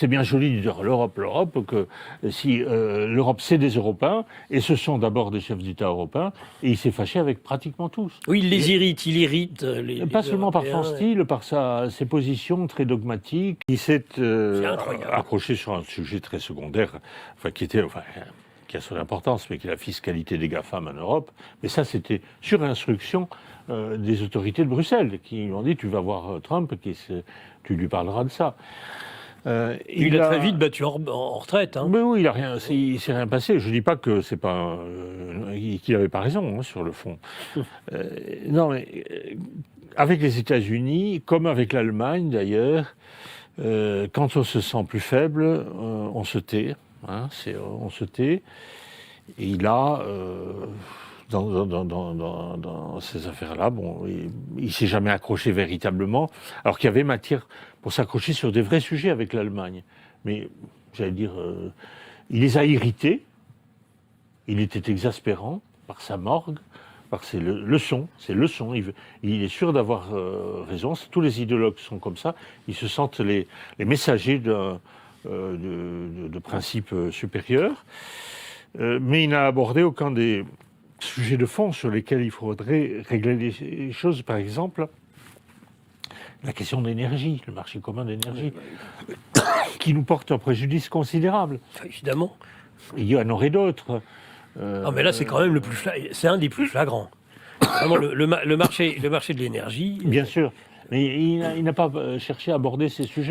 C'est bien joli de dire l'Europe, que si l'Europe c'est des Européens, et ce sont d'abord des chefs d'État européens, et il s'est fâché avec pratiquement tous. Oui, il irrite Pas les seulement par son Européens. style, par ses positions très dogmatiques. Il s'est incroyable. accroché sur un sujet très secondaire, qui a son importance, mais qui est la fiscalité des GAFAM en Europe. Mais ça, c'était sur instruction des autorités de Bruxelles, qui lui ont dit, tu vas voir Trump, tu lui parleras de ça. Il a très vite battu en retraite. Hein. Mais oui, il s'est rien passé. Je ne dis pas que c'est pas qu'il n'avait pas raison hein, sur le fond. Non, mais avec les États-Unis, comme avec l'Allemagne d'ailleurs, quand on se sent plus faible, on se tait. Hein, on se tait. Et il a, dans ces affaires-là, bon, il ne s'est jamais accroché véritablement, alors qu'il y avait matière pour s'accrocher sur des vrais sujets avec l'Allemagne. Mais, j'allais dire, il les a irrités, il était exaspérant par sa morgue, par ses leçons, il est sûr d'avoir raison, tous les idéologues sont comme ça, ils se sentent les messagers de principes supérieurs, mais il n'a abordé aucun des sujets de fond sur lesquels il faudrait régler les choses, par exemple, la question de l'énergie, le marché commun d'énergie, qui nous porte un préjudice considérable. Évidemment. Il y en aurait d'autres. Mais là, c'est quand même c'est un des plus flagrants. Vraiment, le marché de l'énergie. Bien sûr, mais il n'a pas cherché à aborder ces sujets.